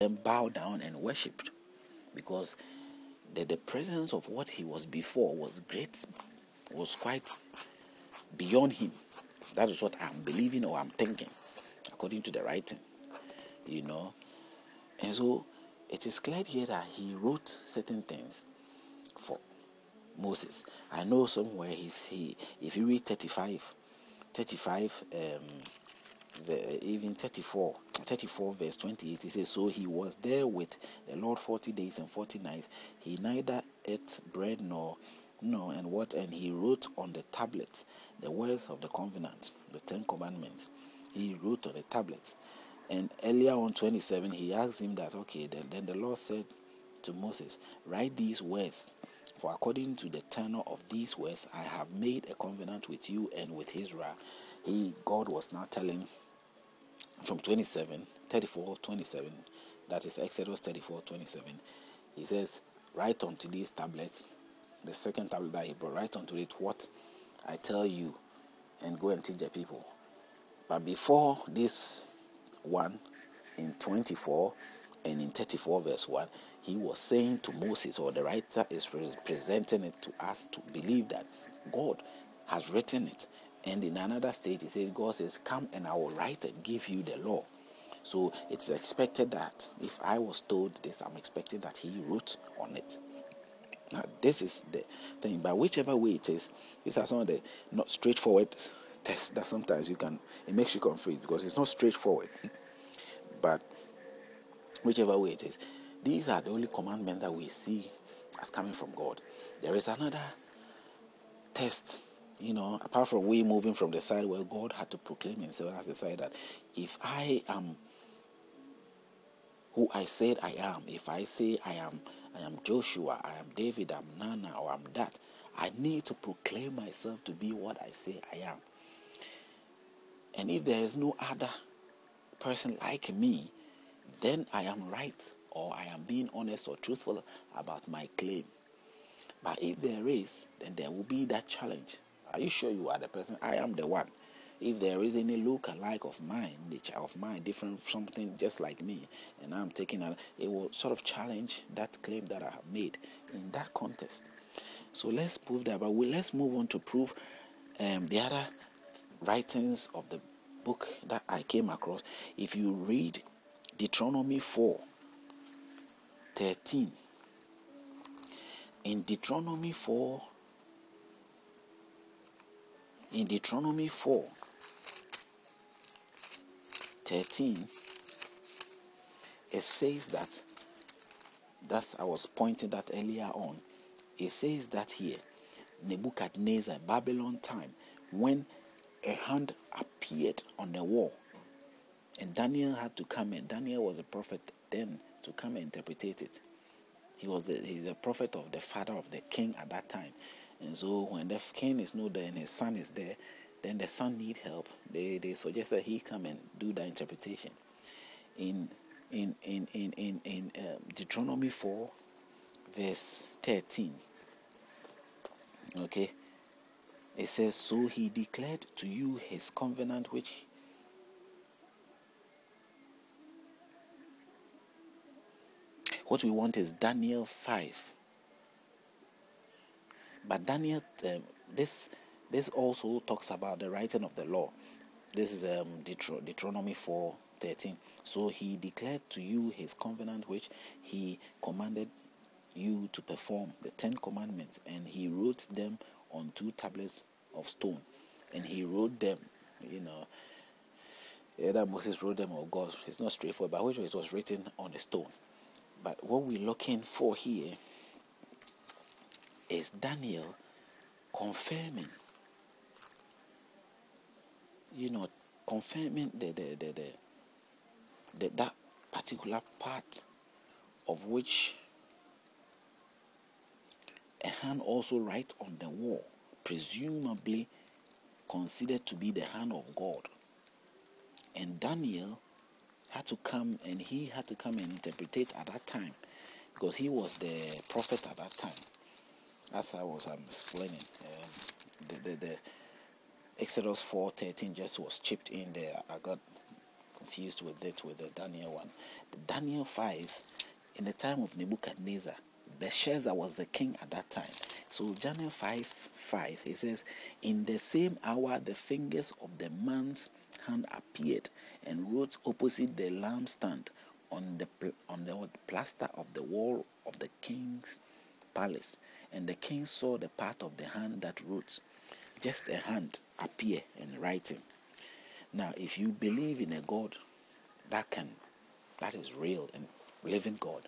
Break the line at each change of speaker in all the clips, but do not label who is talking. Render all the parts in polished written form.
then bowed down and worshipped, because the presence of what he was before was great, was quite beyond him. That is what I'm believing or I'm thinking, according to the writing, And so it is clear here that he wrote certain things for Moses. I know somewhere if you read 35, even 34 verse 28, he says, so he was there with the Lord 40 days and 40 nights. He neither ate bread and he wrote on the tablets the words of the covenant, the 10 commandments. He wrote on the tablets. And earlier on 27, he asked him that, okay, then the Lord said to Moses, write these words, for according to the tenor of these words, I have made a covenant with you and with Israel. God was now telling from 34:27, that is Exodus 34:27, he says, write onto these tablets, the second tablet that he brought, write onto it what I tell you, and go and teach the people. But before this one, in 24 and in 34 verse 1, he was saying to Moses, or the writer is presenting it to us to believe that God has written it. And in another stage, he says, God says, come and I will write and give you the law. So it's expected that if I was told this, I'm expecting that he wrote on it. Now, this is the thing. But whichever way it is, these are some of the not straightforward tests that sometimes it makes you confused, because it's not straightforward. But whichever way it is, these are the only commandments that we see as coming from God. There is another test, apart from we moving from the side where God had to proclaim himself as the side that if I am who I said I am, if I say I am Joshua, I am David, I'm Nana, or I'm that, I need to proclaim myself to be what I say I am. And if there is no other person like me, then I am right, or I am being honest or truthful about my claim. But if there is, then there will be that challenge. Are you sure you are the person? I am the one. If there is any look-alike of mine, nature of mine, different, something just like me, and I'm taking it will sort of challenge that claim that I have made in that context. So let's prove that. But let's move on to prove the other writings of the book that I came across. If you read Deuteronomy 4:13, in Deuteronomy 4:13, it says that's I was pointing that earlier on. It says that here, Nebuchadnezzar, Babylon time, when a hand appeared on the wall, and Daniel had to come in. Daniel was a prophet then to come and interpret it. He's a prophet of the father of the king at that time. And so when the king is not there and his son is there, then the son need help. They suggest that he come and do the interpretation. In Deuteronomy 4 verse 13, okay, it says, so he declared to you his covenant which what we want is Daniel 5. But Daniel, this also talks about the writing of the law. This is Deuteronomy 4:13. So he declared to you his covenant which he commanded you to perform, the 10 commandments, and he wrote them on 2 tablets of stone. And he wrote them, either Moses wrote them or God. It's not straightforward, but which it was written on a stone. But what we're looking for here is Daniel confirming, confirming that particular part of which a hand also write on the wall, presumably considered to be the hand of God. And Daniel had to come and interpret it at that time, because he was the prophet at that time. As I was explaining, the Exodus 4:13 just was chipped in there. I got confused with it, with the Daniel one. The Daniel 5, in the time of Nebuchadnezzar, Belshazzar was the king at that time. So Daniel 5:5, it says, in the same hour the fingers of the man's hand appeared and wrote opposite the lampstand on the plaster of the wall of the king's palace. And the king saw the part of the hand that wrote, just a hand appear and writing. Now, if you believe in a God that is real and living God,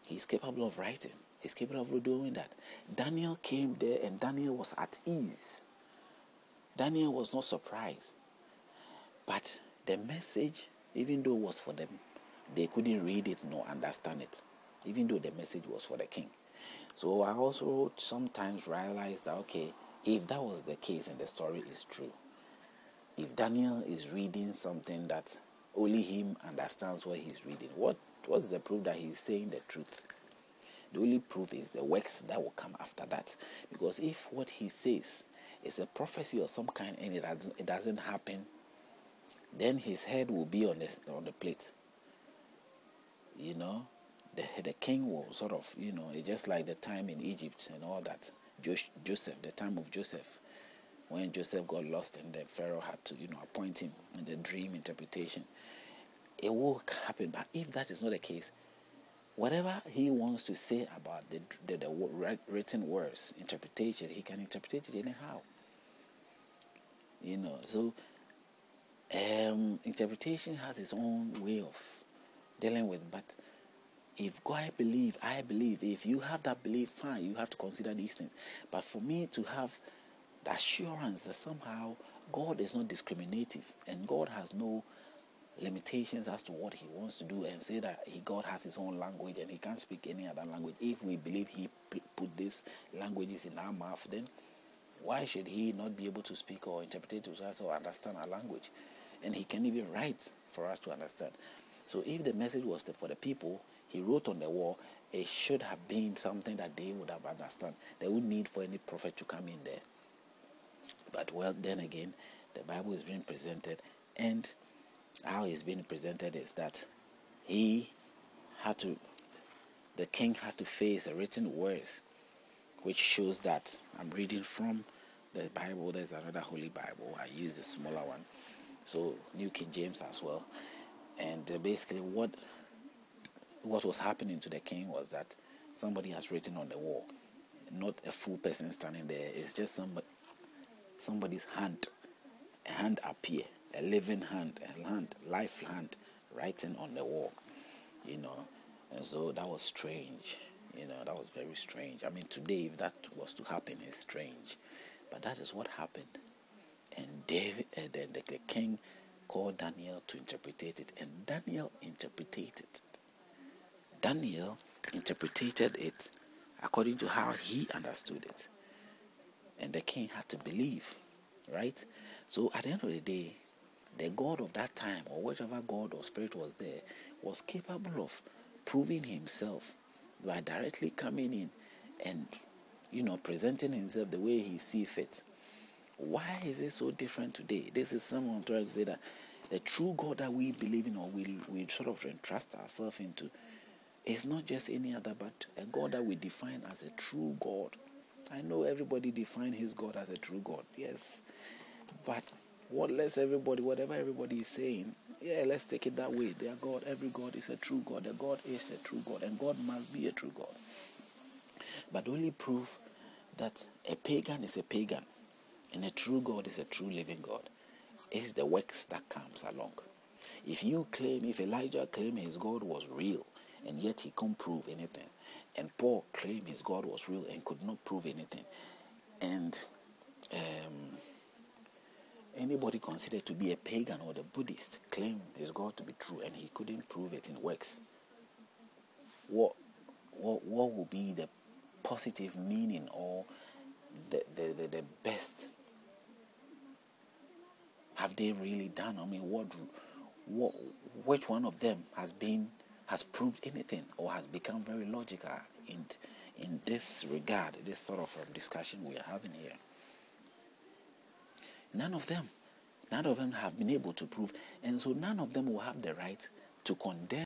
He's capable of writing. He's capable of doing that. Daniel came there and Daniel was at ease. Daniel was not surprised. But the message, even though it was for them, they couldn't read it nor understand it, even though the message was for the king. So I also sometimes realize that, okay, if that was the case and the story is true, if Daniel is reading something that only him understands what he's reading, what's the proof that he's saying the truth? The only proof is the works that will come after that. Because if what he says is a prophecy of some kind and it doesn't happen, then his head will be on the plate. You know, the king will sort of, it's just like the time in Egypt and all that. Joseph, the time of Joseph, when Joseph got lost and the Pharaoh had to, appoint him in the dream interpretation. It will happen. But if that is not the case, whatever he wants to say about the written words, interpretation, he can interpret it anyhow. So interpretation has its own way of dealing with. But if I believe, if you have that belief, fine, you have to consider these things. But for me to have the assurance that somehow God is not discriminative and God has no limitations as to what He wants to do, and say that God has His own language and He can't speak any other language. If we believe He put these languages in our mouth, then why should He not be able to speak or interpret to us or understand our language? And He can even write for us to understand. So if the message was for the people, He wrote on the wall, it should have been something that they would have understood. There wouldn't need for any prophet to come in there. But well, then again, the Bible is being presented, and how it's being presented is that the king had to face the written words, which shows that I'm reading from the Bible. There's another Holy Bible. I use the smaller one, so New King James as well. And basically, what was happening to the king was that somebody has written on the wall, not a full person standing there. It's just somebody's hand, a hand appear, a living hand, life hand, writing on the wall, and so that was strange, that was very strange. I mean, today, if that was to happen, it's strange, but that is what happened. And the king called Daniel to interpret it, and Daniel interpreted it. Daniel interpreted it according to how he understood it. And the king had to believe, right? So at the end of the day, the God of that time, or whichever God or spirit was there, was capable of proving himself by directly coming in and, presenting himself the way he sees fit. Why is it so different today? This is someone trying to say that the true God that we believe in, or we sort of entrust ourselves into, is not just any other, but a God that we define as a true God. I know everybody define his God as a true God, yes. But whatever everybody is saying, let's take it that way. Their God, every God is a true God. The God is a true God, and God must be a true God. But the only proof that a pagan is a pagan and a true God is a true living God is the works that comes along. If Elijah claimed his God was real and yet he couldn't prove anything, and Paul claimed his God was real and could not prove anything, and anybody considered to be a pagan or the Buddhist claimed his God to be true and he couldn't prove it in works, what would be the positive meaning or the best have they really done? I mean, which one of them has proved anything or has become very logical in this regard, this sort of discussion we are having here? None of them. None of them have been able to prove. And so none of them will have the right to condemn